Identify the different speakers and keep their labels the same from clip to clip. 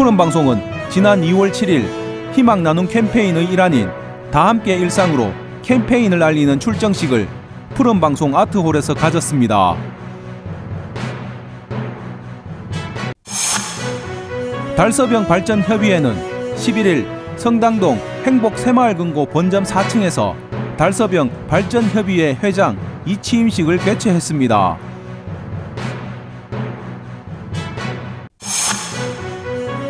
Speaker 1: 푸른방송은 지난 2월 7일 희망 나눔 캠페인의 일환인 다함께 일상으로 캠페인을 알리는 출정식을 푸른방송 아트홀에서 가졌습니다. 달서병 발전협의회는 11일 성당동 행복새마을금고 본점 4층에서 달서병 발전협의회 회장 이취임식을 개최했습니다.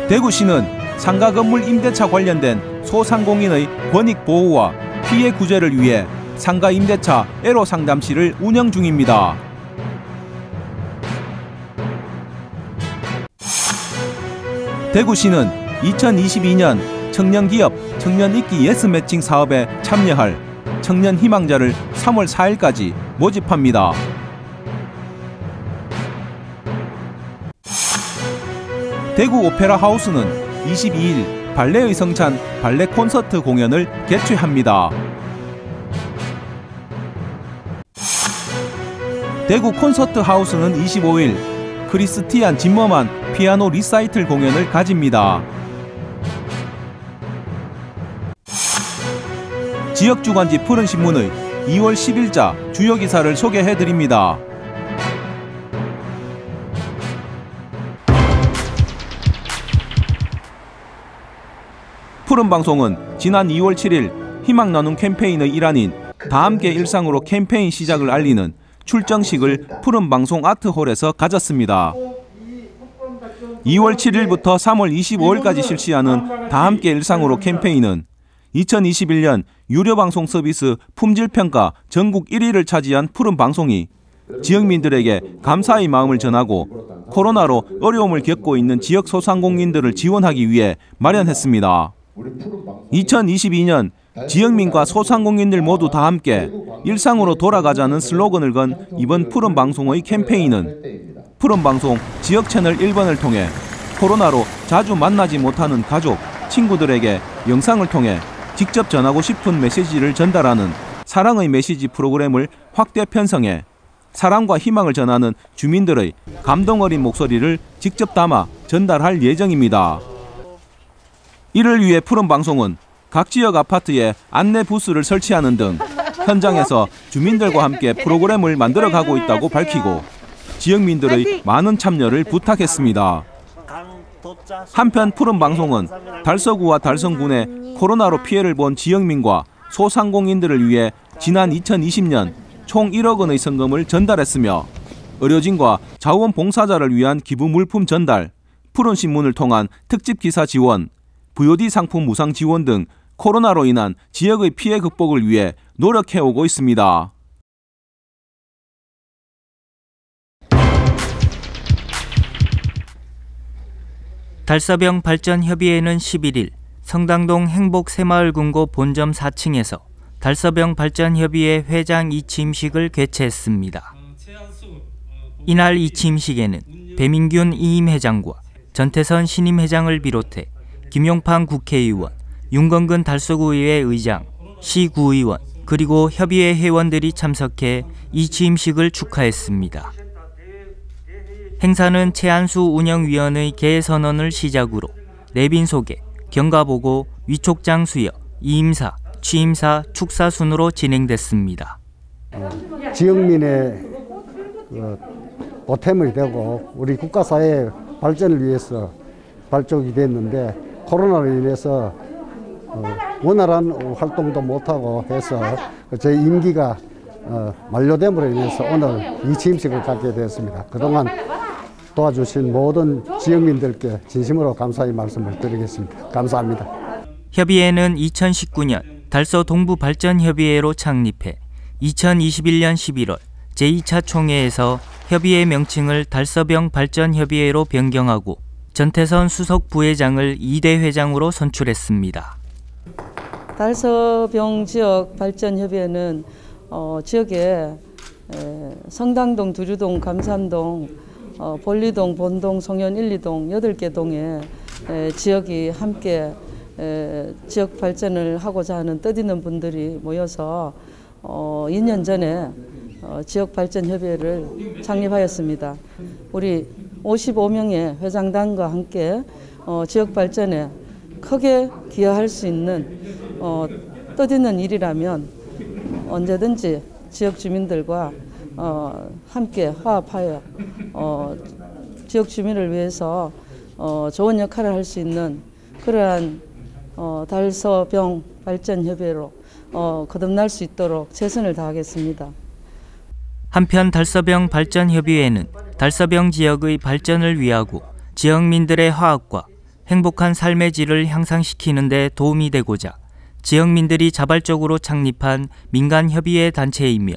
Speaker 1: 대구시는 상가 건물 임대차 관련된 소상공인의 권익 보호와 피해 구제를 위해 상가 임대차 애로 상담실을 운영 중입니다. 대구시는 2022년 청년기업 청년익기 예스매칭 사업에 참여할 청년 희망자를 3월 4일까지 모집합니다. 대구 오페라 하우스는 22일 발레의 성찬 발레 콘서트 공연을 개최합니다. 대구 콘서트 하우스는 25일 크리스티안 짐머만 피아노 리사이틀 공연을 가집니다. 지역주간지 푸른신문의 2월 10일자 주요 기사를 소개해드립니다. 푸른방송은 지난 2월 7일 희망나눔 캠페인의 일환인 다함께 일상으로 캠페인 시작을 알리는 출정식을 푸른방송 아트홀에서 가졌습니다. 2월 7일부터 3월 25일까지 실시하는 다함께 일상으로 캠페인은 2021년 유료방송 서비스 품질평가 전국 1위를 차지한 푸른방송이 지역민들에게 감사의 마음을 전하고 코로나로 어려움을 겪고 있는 지역 소상공인들을 지원하기 위해 마련했습니다. 2022년 지역민과 소상공인들 모두 다 함께 일상으로 돌아가자는 슬로건을 건 이번 푸른방송의 캠페인은 푸른방송 지역채널 1번을 통해 코로나로 자주 만나지 못하는 가족, 친구들에게 영상을 통해 직접 전하고 싶은 메시지를 전달하는 사랑의 메시지 프로그램을 확대 편성해 사랑과 희망을 전하는 주민들의 감동 어린 목소리를 직접 담아 전달할 예정입니다. 이를 위해 푸른방송은 각 지역 아파트에 안내 부스를 설치하는 등 현장에서 주민들과 함께 프로그램을 만들어가고 있다고 밝히고 지역민들의 많은 참여를 부탁했습니다. 한편 푸른방송은 달서구와 달성군의 코로나로 피해를 본 지역민과 소상공인들을 위해 지난 2020년 총 1억 원의 성금을 전달했으며 의료진과 자원봉사자를 위한 기부 물품 전달, 푸른신문을 통한 특집 기사 지원, VOD 상품 무상 지원 등 코로나로 인한 지역의 피해 극복을 위해 노력해오고 있습니다.
Speaker 2: 달서병 발전협의회는 11일 성당동 행복새마을금고 본점 4층에서 달서병 발전협의회 회장 이취임식을 개최했습니다. 이날 이취임식에는 배민균 이임회장과 전태선 신임회장을 비롯해 김용판 국회의원, 윤건근 달서구의회 의장, 시구의원 그리고 협의회 회원들이 참석해 이취임식을 축하했습니다. 행사는 최한수 운영위원의 개선언을 시작으로 내빈 소개, 경과보고, 위촉장 수여, 이임사, 취임사, 축사 순으로 진행됐습니다.
Speaker 3: 지역민의 보탬이 되고 우리 국가사회 발전을 위해서 발족이 됐는데 코로나로 인해서 원활한 활동도 못하고 해서 제 임기가 만료됨으로 인해서 오늘 이 취임식을 갖게 되었습니다. 그동안 도와주신 모든 지역민들께 진심으로 감사의 말씀을 드리겠습니다. 감사합니다.
Speaker 2: 협의회는 2019년 달서 동부발전협의회로 창립해 2021년 11월 제2차 총회에서 협의회 명칭을 달서병 발전협의회로 변경하고 전태선 수석 부회장을 2대 회장으로 선출했습니다.
Speaker 4: 달서병 지역 발전협의회는 지역에 성당동, 두류동, 감산동, 볼리동, 본동, 송현 1, 2동 8개 동에 지역이 함께 지역 발전을 하고자 하는 뜻있는 분들이 모여서 2년 전에 지역발전협의회를 창립하였습니다. 우리 55명의 회장단과 함께 지역 발전에 크게 기여할 수 있는 뜻있는 일이라면 언제든지 지역 주민들과 함께 화합하여 지역 주민을 위해서 좋은 역할을 할 수 있는 그러한 달서병 발전협의회로 거듭날 수 있도록 최선을 다하겠습니다.
Speaker 2: 한편 달서병 발전협의회는 달서병 지역의 발전을 위하고 지역민들의 화합과 행복한 삶의 질을 향상시키는 데 도움이 되고자 지역민들이 자발적으로 창립한 민간협의회 단체이며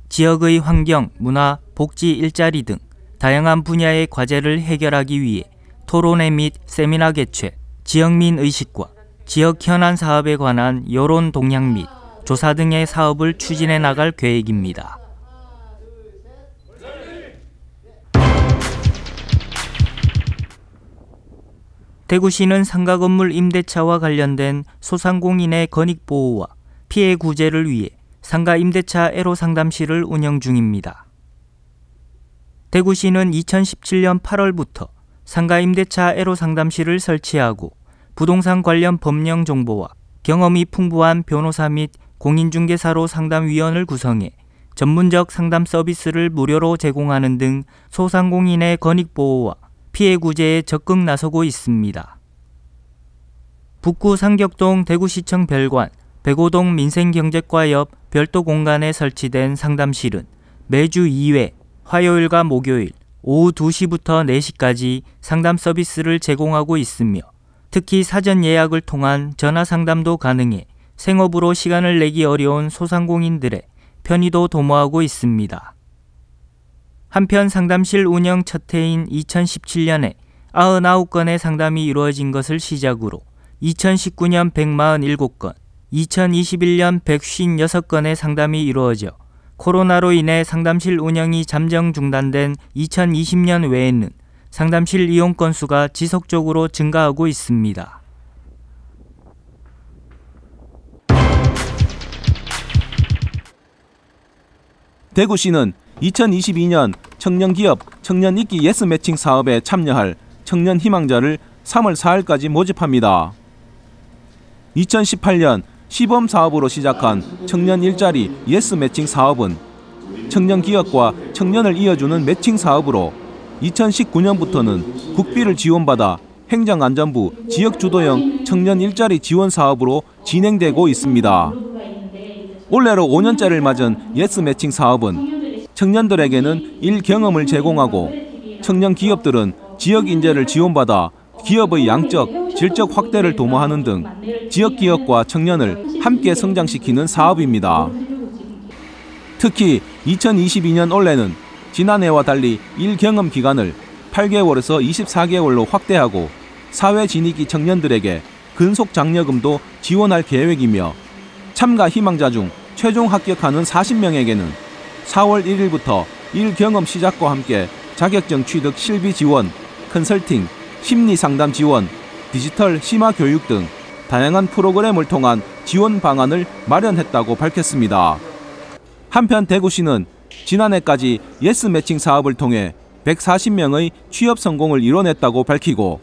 Speaker 2: 지역의 환경, 문화, 복지, 일자리 등 다양한 분야의 과제를 해결하기 위해 토론회 및 세미나 개최, 지역민 의식과 지역 현안 사업에 관한 여론 동향 및 조사 등의 사업을 추진해 나갈 계획입니다. 대구시는 상가 건물 임대차와 관련된 소상공인의 권익보호와 피해 구제를 위해 상가 임대차 애로상담실을 운영 중입니다. 대구시는 2017년 8월부터 상가 임대차 애로상담실을 설치하고 부동산 관련 법령 정보와 경험이 풍부한 변호사 및 공인중개사로 상담위원을 구성해 전문적 상담 서비스를 무료로 제공하는 등 소상공인의 권익보호와 피해 구제에 적극 나서고 있습니다. 북구 상격동 대구시청 별관 백오동 민생경제과 옆 별도 공간에 설치된 상담실은 매주 2회 화요일과 목요일 오후 2시부터 4시까지 상담 서비스를 제공하고 있으며 특히 사전 예약을 통한 전화 상담도 가능해 생업으로 시간을 내기 어려운 소상공인들의 편의도 도모하고 있습니다. 한편 상담실 운영 첫 해인 2017년에 99건의 상담이 이루어진 것을 시작으로 2019년 147건, 2021년 156건의 상담이 이루어져 코로나로 인해 상담실 운영이 잠정 중단된 2020년 외에는 상담실 이용 건수가 지속적으로 증가하고 있습니다.
Speaker 1: 대구시는 2022년 청년기업 청년익기 예스 매칭 사업에 참여할 청년 희망자를 3월 4일까지 모집합니다. 2018년 시범 사업으로 시작한 청년 일자리 예스 매칭 사업은 청년 기업과 청년을 이어주는 매칭 사업으로 2019년부터는 국비를 지원받아 행정안전부 지역주도형 청년 일자리 지원 사업으로 진행되고 있습니다. 올해로 5년째를 맞은 예스 매칭 사업은 청년들에게는 일 경험을 제공하고 청년 기업들은 지역 인재를 지원받아 기업의 양적, 질적 확대를 도모하는 등 지역 기업과 청년을 함께 성장시키는 사업입니다. 특히 2022년 올해는 지난해와 달리 일 경험 기간을 8개월에서 24개월로 확대하고 사회 진입기 청년들에게 근속 장려금도 지원할 계획이며 참가 희망자 중 최종 합격하는 40명에게는 4월 1일부터 일 경험 시작과 함께 자격증 취득 실비 지원, 컨설팅, 심리 상담 지원, 디지털 심화 교육 등 다양한 프로그램을 통한 지원 방안을 마련했다고 밝혔습니다. 한편 대구시는 지난해까지 예스 매칭 사업을 통해 140명의 취업 성공을 이뤄냈다고 밝히고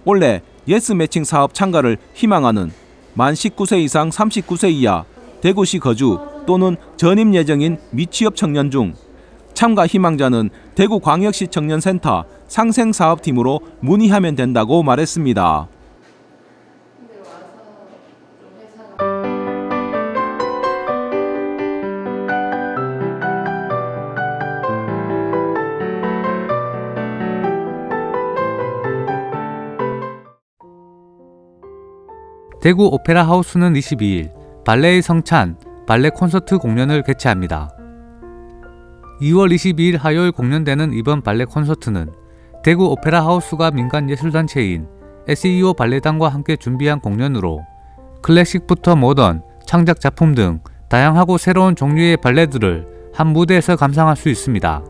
Speaker 1: 올해 예스 매칭 사업 참가를 희망하는 만 19세 이상 39세 이하 대구시 거주 또는 전입 예정인 미취업 청년 중 참가 희망자는 대구광역시 청년센터 상생사업팀으로 문의하면 된다고 말했습니다.
Speaker 5: 대구 오페라 하우스는 22일 발레의 성찬 발레 콘서트 공연을 개최합니다. 2월 22일 화요일 공연되는 이번 발레 콘서트는 대구 오페라 하우스가 민간 예술단체인 SEO 발레단과 함께 준비한 공연으로 클래식부터 모던, 창작 작품 등 다양하고 새로운 종류의 발레들을 한 무대에서 감상할 수 있습니다.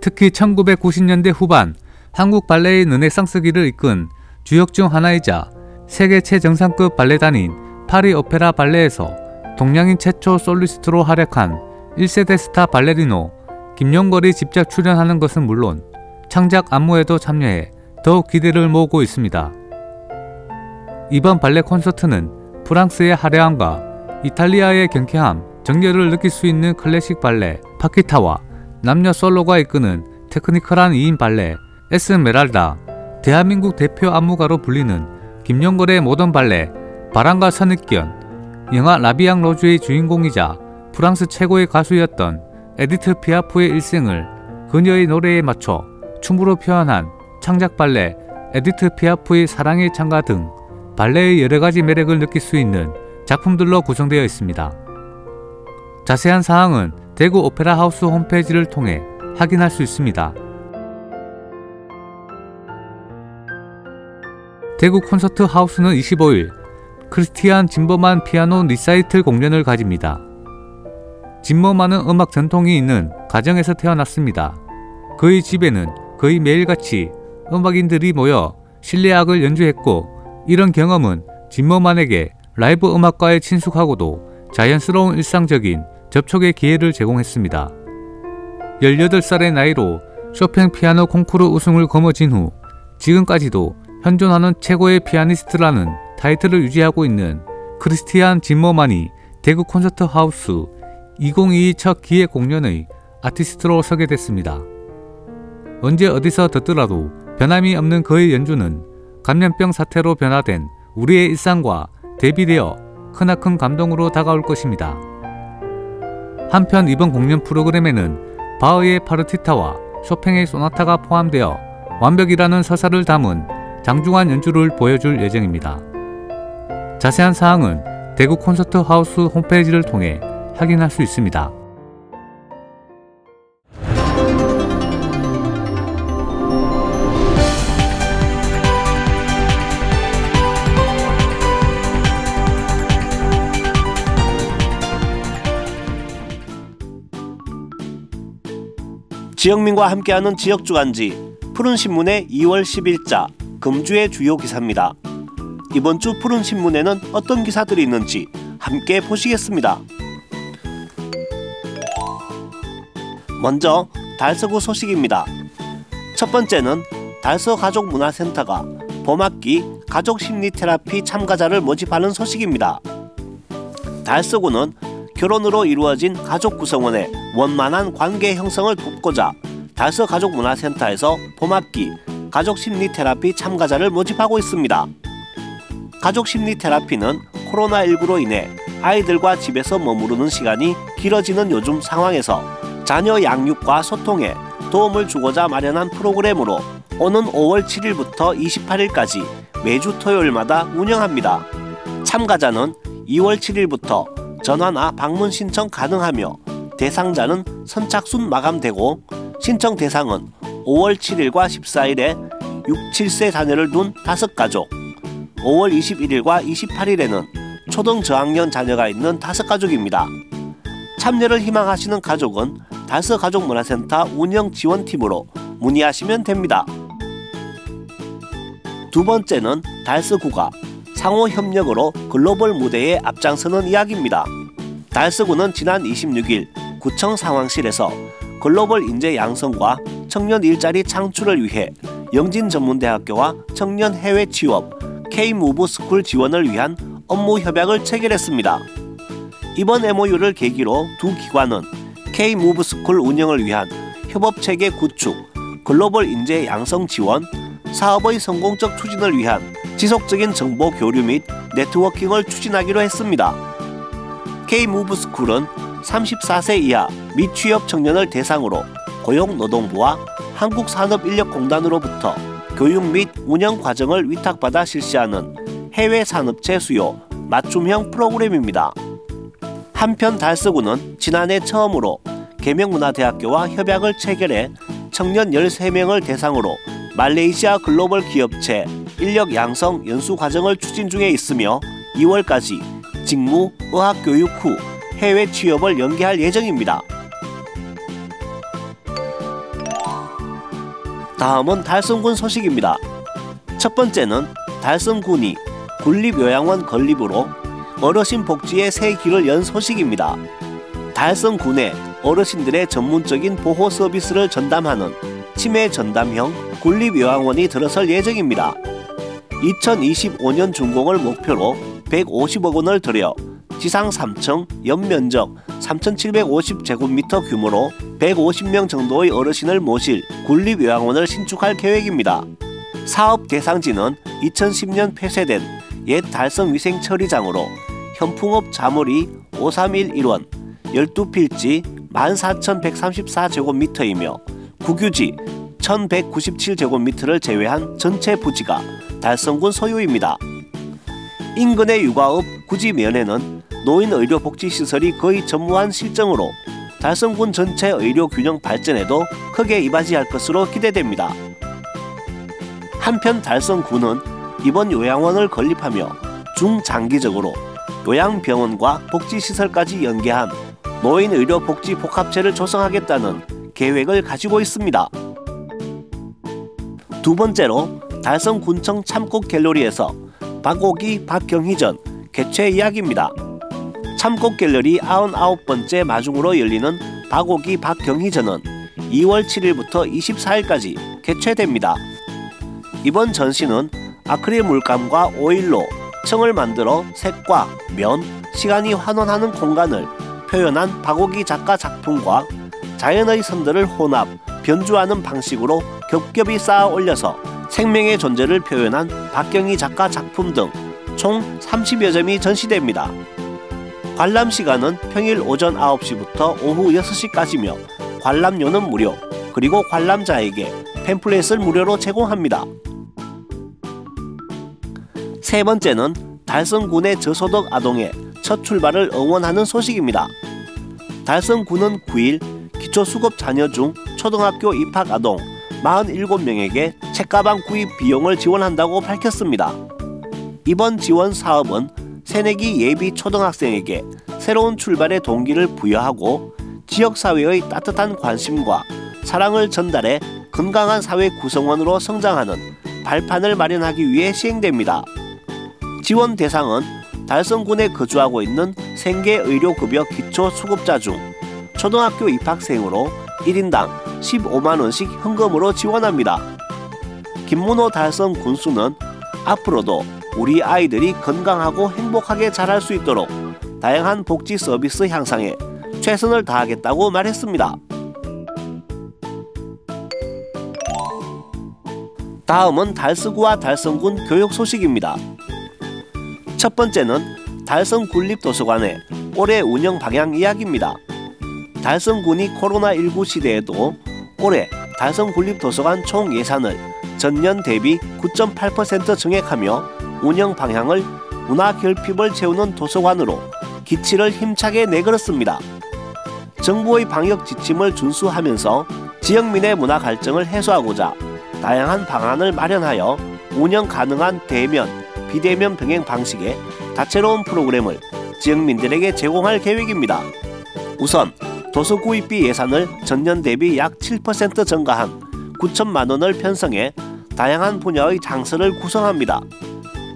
Speaker 5: 특히 1990년대 후반 한국 발레의 르네상스기를 이끈 주역 중 하나이자 세계 최정상급 발레단인 파리 오페라 발레에서 동양인 최초 솔리스트로 활약한 1세대 스타 발레리노 김용걸이 직접 출연하는 것은 물론 창작 안무에도 참여해 더욱 기대를 모으고 있습니다. 이번 발레 콘서트는 프랑스의 화려함과 이탈리아의 경쾌함, 정열을 느낄 수 있는 클래식 발레 파키타와 남녀 솔로가 이끄는 테크니컬한 2인 발레 에스메랄다, 대한민국 대표 안무가로 불리는 김용걸의 모던 발레 바람과 선입견, 영화 라비앙 로즈의 주인공이자 프랑스 최고의 가수였던 에디트 피아프의 일생을 그녀의 노래에 맞춰 춤으로 표현한 창작 발레 에디트 피아프의 사랑의 창가 등 발레의 여러가지 매력을 느낄 수 있는 작품들로 구성되어 있습니다. 자세한 사항은 대구 오페라 하우스 홈페이지를 통해 확인할 수 있습니다. 대구 콘서트 하우스는 25일 크리스티안 짐머만 피아노 리사이틀 공연을 가집니다. 짐머만은 음악 전통이 있는 가정에서 태어났습니다. 그의 집에는 거의 매일같이 음악인들이 모여 실내악을 연주했고, 이런 경험은 짐머만에게 라이브 음악과의 친숙하고도 자연스러운 일상적인 접촉의 기회를 제공했습니다. 18살의 나이로 쇼팽 피아노 콩쿠르 우승을 거머쥔 후 지금까지도 현존하는 최고의 피아니스트라는 타이틀을 유지하고 있는 크리스티안 짐머만이 대구 콘서트 하우스 2022 첫 기획 공연의 아티스트로 서게 됐습니다. 언제 어디서 듣더라도 변함이 없는 그의 연주는 감염병 사태로 변화된 우리의 일상과 대비되어 크나큰 감동으로 다가올 것입니다. 한편 이번 공연 프로그램에는 바흐의 파르티타와 쇼팽의 소나타가 포함되어 완벽이라는 서사를 담은 장중한 연주를 보여줄 예정입니다. 자세한 사항은 대구 콘서트 하우스 홈페이지를 통해 확인할 수 있습니다.
Speaker 6: 지역민과 함께하는 지역주간지 푸른신문의 2월 10일자 금주의 주요 기사입니다. 이번 주 푸른신문에는 어떤 기사들이 있는지 함께 보시겠습니다. 먼저 달서구 소식입니다. 첫 번째는 달서 가족문화센터가 봄학기 가족심리테라피 참가자를 모집하는 소식입니다. 달서구는 결혼으로 이루어진 가족 구성원의 원만한 관계 형성을 돕고자 달서 가족문화센터에서 봄학기 가족심리테라피 참가자를 모집하고 있습니다. 가족심리테라피는 코로나19로 인해 아이들과 집에서 머무르는 시간이 길어지는 요즘 상황에서 자녀 양육과 소통에 도움을 주고자 마련한 프로그램으로 오는 5월 7일부터 28일까지 매주 토요일마다 운영합니다. 참가자는 2월 7일부터 전화나 방문 신청 가능하며 대상자는 선착순 마감되고, 신청 대상은 5월 7일과 14일에 6, 7세 자녀를 둔 5가족, 5월 21일과 28일에는 초등 저학년 자녀가 있는 5가족입니다. 참여를 희망하시는 가족은 달서 가족문화센터 운영지원팀으로 문의하시면 됩니다. 두 번째는 달서구가 상호협력으로 글로벌 무대에 앞장서는 이야기입니다. 달서구는 지난 26일 구청 상황실에서 글로벌 인재 양성과 청년 일자리 창출을 위해 영진전문대학교와 청년 해외 취업 K-무브스쿨 지원을 위한 업무 협약을 체결했습니다. 이번 MOU를 계기로 두 기관은 K-무브스쿨 운영을 위한 협업체계 구축, 글로벌 인재 양성 지원, 사업의 성공적 추진을 위한 지속적인 정보 교류 및 네트워킹을 추진하기로 했습니다. K-무브스쿨은 34세 이하 미취업 청년을 대상으로 고용노동부와 한국산업인력공단으로부터 교육 및 운영 과정을 위탁받아 실시하는 해외 산업체 수요 맞춤형 프로그램입니다. 한편 달서구는 지난해 처음으로 계명문화대학교와 협약을 체결해 청년 13명을 대상으로 말레이시아 글로벌 기업체 인력 양성 연수 과정을 추진 중에 있으며 2월까지 직무, 의학 교육 후 해외 취업을 연계할 예정입니다. 다음은 달성군 소식입니다. 첫 번째는 달성군이 군립요양원 건립으로 어르신 복지에 새 길을 연 소식입니다. 달성군에 어르신들의 전문적인 보호 서비스를 전담하는 치매 전담형 국립요양원이 들어설 예정입니다. 2025년 준공을 목표로 150억 원을 들여 지상 3층, 연면적 3,750제곱미터 규모로 150명 정도의 어르신을 모실 국립요양원을 신축할 계획입니다. 사업 대상지는 2010년 폐쇄된 옛 달성위생 처리장으로 현풍업 자물이 5311원, 12필지 14,134제곱미터이며 국유지 1,197제곱미터를 제외한 전체 부지가 달성군 소유입니다. 인근의 육아업 구지 면에는 노인의료복지시설이 거의 전무한 실정으로 달성군 전체 의료균형 발전에도 크게 이바지할 것으로 기대됩니다. 한편 달성군은 이번 요양원을 건립하며 중장기적으로 요양병원과 복지시설까지 연계한 노인의료복지복합체를 조성하겠다는 계획을 가지고 있습니다. 두 번째로 달성군청 참꽃갤러리에서 박오기 박경희전 개최 이야기입니다. 참꽃갤러리 99번째 마중으로 열리는 박오기 박경희전은 2월 7일부터 24일까지 개최됩니다. 이번 전시는 아크릴 물감과 오일로 청을 만들어 색과 면, 시간이 환원하는 공간을 표현한 박오기 작가 작품과 자연의 선들을 혼합, 변주하는 방식으로 겹겹이 쌓아 올려서 생명의 존재를 표현한 박경희 작가 작품 등 총 30여 점이 전시됩니다. 관람 시간은 평일 오전 9시부터 오후 6시까지며 관람료는 무료, 그리고 관람자에게 팸플렛을 무료로 제공합니다. 세 번째는 달성군의 저소득 아동의 첫 출발을 응원하는 소식입니다. 달성군은 9일 기초수급 자녀 중 초등학교 입학 아동 47명에게 책가방 구입 비용을 지원한다고 밝혔습니다. 이번 지원 사업은 새내기 예비 초등학생에게 새로운 출발의 동기를 부여하고 지역사회의 따뜻한 관심과 사랑을 전달해 건강한 사회 구성원으로 성장하는 발판을 마련하기 위해 시행됩니다. 지원 대상은 달성군에 거주하고 있는 생계의료급여 기초수급자 중 초등학교 입학생으로 1인당 15만원씩 현금으로 지원합니다. 김문호 달성 군수는 앞으로도 우리 아이들이 건강하고 행복하게 자랄 수 있도록 다양한 복지 서비스 향상에 최선을 다하겠다고 말했습니다. 다음은 달서구와 달성군 교육 소식입니다. 첫 번째는 달성군립도서관의 올해 운영 방향 이야기입니다. 달성군이 코로나19 시대에도 올해 달성군립도서관 총 예산을 전년 대비 9.8% 증액하며 운영 방향을 문화 결핍을 채우는 도서관으로 기치를 힘차게 내걸었습니다. 정부의 방역 지침을 준수하면서 지역민의 문화 갈증을 해소하고자 다양한 방안을 마련하여 운영 가능한 대면, 비대면 병행 방식의 다채로운 프로그램을 지역민들에게 제공할 계획입니다. 우선 도서 구입비 예산을 전년 대비 약 7% 증가한 9천만 원을 편성해 다양한 분야의 장서를 구성합니다.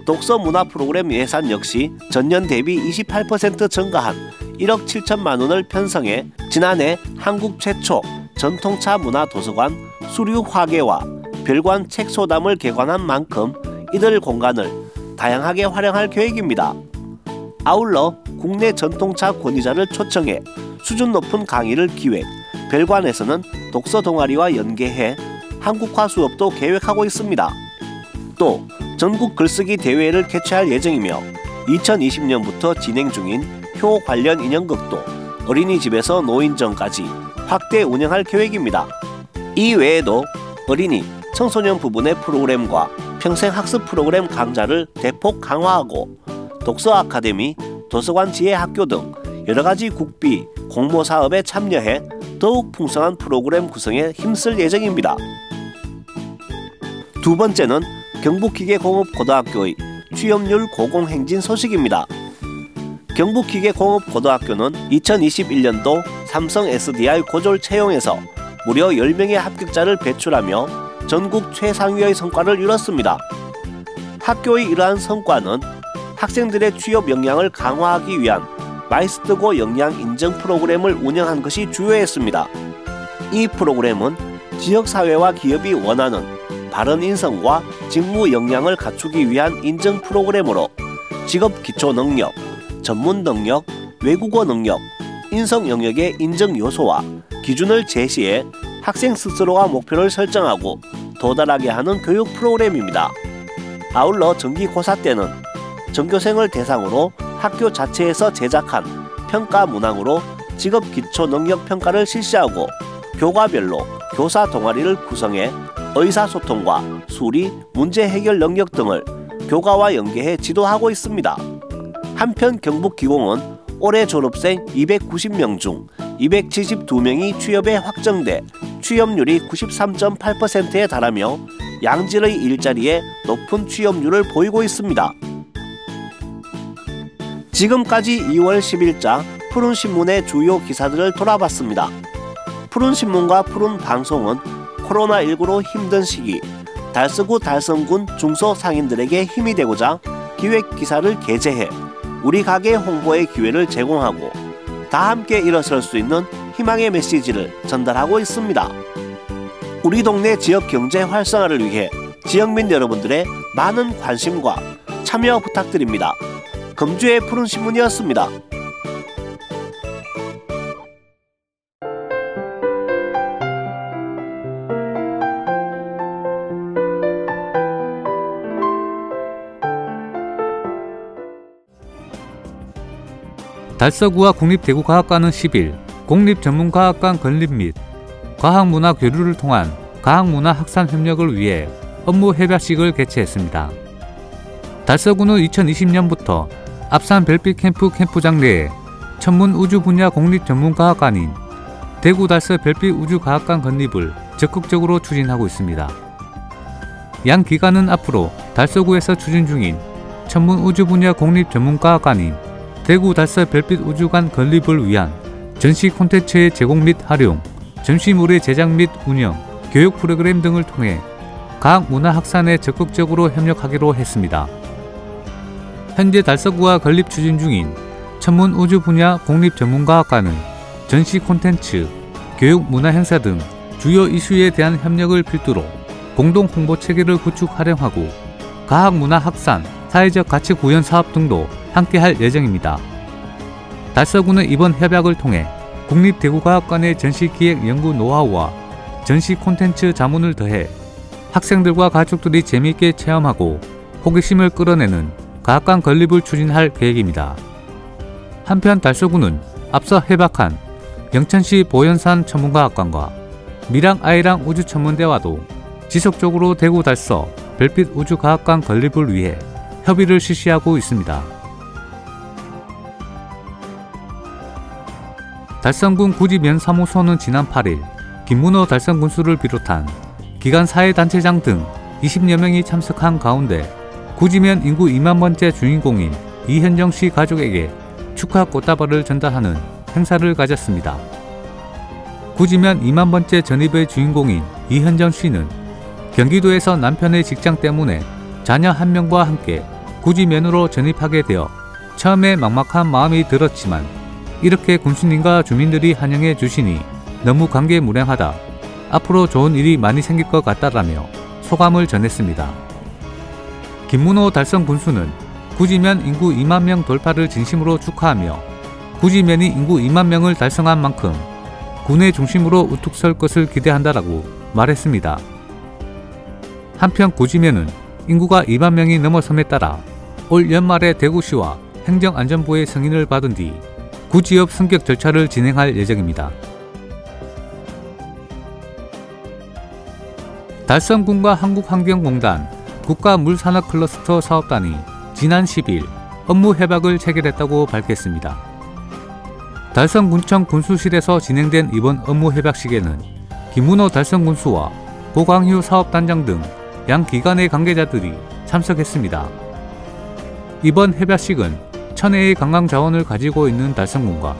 Speaker 6: 독서 문화 프로그램 예산 역시 전년 대비 28% 증가한 1억 7천만 원을 편성해 지난해 한국 최초 전통차 문화 도서관 수류화계와 별관 책소담을 개관한 만큼 이들 공간을 다양하게 활용할 계획입니다. 아울러 국내 전통차 권위자를 초청해 수준 높은 강의를 기획, 별관에서는 독서 동아리와 연계해 한국화 수업도 계획하고 있습니다. 또 전국 글쓰기 대회를 개최할 예정이며 2020년부터 진행 중인 효 관련 인형극도 어린이집에서 노인정까지 확대 운영할 계획입니다. 이 외에도 어린이, 청소년 부분의 프로그램과 평생학습 프로그램 강좌를 대폭 강화하고 독서 아카데미, 도서관 지혜학교 등 여러가지 국비, 공모 사업에 참여해 더욱 풍성한 프로그램 구성에 힘쓸 예정입니다. 두 번째는 경북기계공업고등학교의 취업률 고공행진 소식입니다. 경북기계공업고등학교는 2021년도 삼성 SDI 고졸 채용에서 무려 10명의 합격자를 배출하며 전국 최상위의 성과를 이뤘습니다. 학교의 이러한 성과는 학생들의 취업 역량을 강화하기 위한 마이스터고 역량 인정 프로그램을 운영한 것이 주요했습니다. 이 프로그램은 지역사회와 기업이 원하는 바른 인성과 직무 역량을 갖추기 위한 인증 프로그램으로 직업 기초 능력, 전문 능력, 외국어 능력, 인성 영역의 인증 요소와 기준을 제시해 학생 스스로가 목표를 설정하고 도달하게 하는 교육 프로그램입니다. 아울러 정기고사 때는 전교생을 대상으로 학교 자체에서 제작한 평가 문항으로 직업 기초 능력 평가를 실시하고 교과별로 교사 동아리를 구성해 의사소통과 수리, 문제 해결 능력 등을 교과와 연계해 지도하고 있습니다. 한편 경북기공은 올해 졸업생 290명 중 272명이 취업에 확정돼 취업률이 93.8%에 달하며 양질의 일자리에 높은 취업률을 보이고 있습니다. 지금까지 2월 10일자 푸른신문의 주요 기사들을 돌아봤습니다. 푸른신문과 푸른방송은 코로나19로 힘든 시기 달서구 달성군 중소상인들에게 힘이 되고자 기획기사를 게재해 우리 가게 홍보의 기회를 제공하고 다 함께 일어설 수 있는 희망의 메시지를 전달하고 있습니다. 우리 동네 지역 경제 활성화를 위해 지역민 여러분들의 많은 관심과 참여 부탁드립니다. 금주의 푸른신문이었습니다.
Speaker 5: 달서구와 국립대구과학관은 10일 국립전문과학관 건립 및 과학문화 교류를 통한 과학문화 확산 협력을 위해 업무 협약식을 개최했습니다. 달서구는 2020년부터 앞산 별빛 캠프장 내에 천문 우주 분야 국립전문과학관인 대구 달서 별빛 우주과학관 건립을 적극적으로 추진하고 있습니다. 양 기관은 앞으로 달서구에서 추진 중인 천문 우주 분야 국립전문과학관인 대구 달서 별빛 우주관 건립을 위한 전시 콘텐츠의 제공 및 활용, 전시물의 제작 및 운영, 교육 프로그램 등을 통해 과학 문화 확산에 적극적으로 협력하기로 했습니다. 현재 달서구와 건립 추진 중인 천문 우주 분야 국립전문과학관은 전시 콘텐츠, 교육 문화 행사 등 주요 이슈에 대한 협력을 필두로 공동 홍보 체계를 구축 활용하고 과학 문화 확산, 사회적 가치 구현 사업 등도 함께 할 예정입니다. 달서구는 이번 협약을 통해 국립대구과학관의 전시기획 연구 노하우와 전시 콘텐츠 자문을 더해 학생들과 가족들이 재미있게 체험하고 호기심을 끌어내는 과학관 건립을 추진할 계획입니다. 한편 달서구는 앞서 협약한 영천시 보현산 천문과학관과 밀양 아이랑 우주천문대와도 지속적으로 대구 달서 별빛 우주과학관 건립을 위해 협의를 실시하고 있습니다. 달성군 구지면사무소는 지난 8일 김문호 달성군수를 비롯한 기관 사회단체장 등 20여 명이 참석한 가운데 구지면 인구 2만 번째 주인공인 이현정씨 가족에게 축하 꽃다발을 전달하는 행사를 가졌습니다. 구지면 2만 번째 전입의 주인공인 이현정씨는 경기도에서 남편의 직장 때문에 자녀 1명과 함께 구지면으로 전입하게 되어 처음에 막막한 마음이 들었지만 이렇게 군수님과 주민들이 환영해 주시니 너무 감개무량하다. 앞으로 좋은 일이 많이 생길 것 같다라며 소감을 전했습니다. 김문호 달성 군수는 구지면 인구 2만 명 돌파를 진심으로 축하하며 구지면이 인구 2만 명을 달성한 만큼 군의 중심으로 우뚝 설 것을 기대한다라고 말했습니다. 한편 구지면은 인구가 2만 명이 넘어섬에 따라 올 연말에 대구시와 행정안전부의 승인을 받은 뒤 구지역 승격 절차를 진행할 예정입니다. 달성군과 한국환경공단 국가물산업클러스터 사업단이 지난 10일 업무 협약을 체결했다고 밝혔습니다. 달성군청 군수실에서 진행된 이번 업무 협약식에는 김문호 달성군수와 고광휴 사업단장 등 양 기관의 관계자들이 참석했습니다. 이번 협약식은 천혜의 관광자원을 가지고 있는 달성군과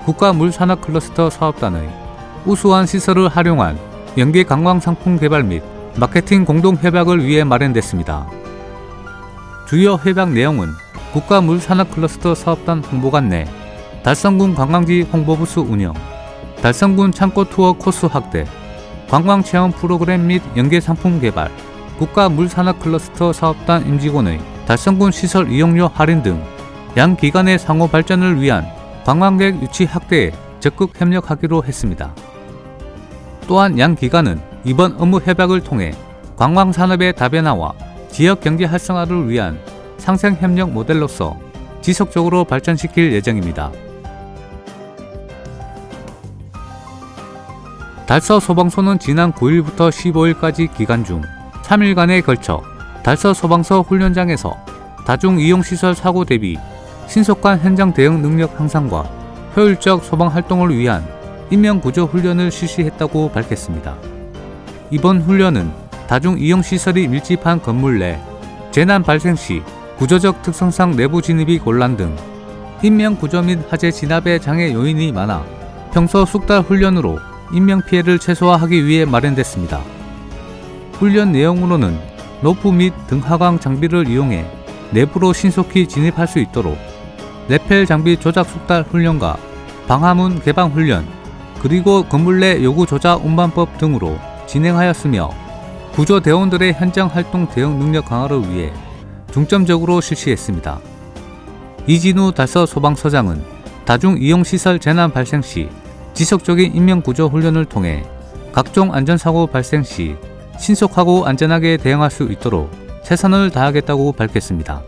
Speaker 5: 국가물산업클러스터 사업단의 우수한 시설을 활용한 연계 관광상품 개발 및 마케팅 공동협약을 위해 마련됐습니다. 주요 협약 내용은 국가물산업클러스터 사업단 홍보관 내 달성군 관광지 홍보부스 운영, 달성군 창고 투어 코스 확대, 관광체험 프로그램 및 연계 상품 개발, 국가물산업클러스터 사업단 임직원의 달성군 시설 이용료 할인 등 양 기관의 상호 발전을 위한 관광객 유치 확대에 적극 협력하기로 했습니다. 또한 양 기관은 이번 업무 협약을 통해 관광산업의 다변화와 지역 경제 활성화를 위한 상생 협력 모델로서 지속적으로 발전시킬 예정입니다. 달서 소방서는 지난 9일부터 15일까지 기간 중 3일간에 걸쳐 달서 소방서 훈련장에서 다중이용시설 사고 대비 신속한 현장 대응 능력 향상과 효율적 소방 활동을 위한 인명구조 훈련을 실시했다고 밝혔습니다. 이번 훈련은 다중이용시설이 밀집한 건물 내 재난 발생 시 구조적 특성상 내부 진입이 곤란 등 인명구조 및 화재 진압의 장애 요인이 많아 평소 숙달 훈련으로 인명피해를 최소화하기 위해 마련됐습니다. 훈련 내용으로는 로프 및 등하강 장비를 이용해 내부로 신속히 진입할 수 있도록 레펠 장비 조작 숙달 훈련과 방화문 개방 훈련, 그리고 건물 내 요구 조작 운반법 등으로 진행하였으며 구조대원들의 현장 활동 대응 능력 강화를 위해 중점적으로 실시했습니다. 이진우 달서 소방서장은 다중이용시설 재난 발생 시 지속적인 인명구조 훈련을 통해 각종 안전사고 발생 시 신속하고 안전하게 대응할 수 있도록 최선을 다하겠다고 밝혔습니다.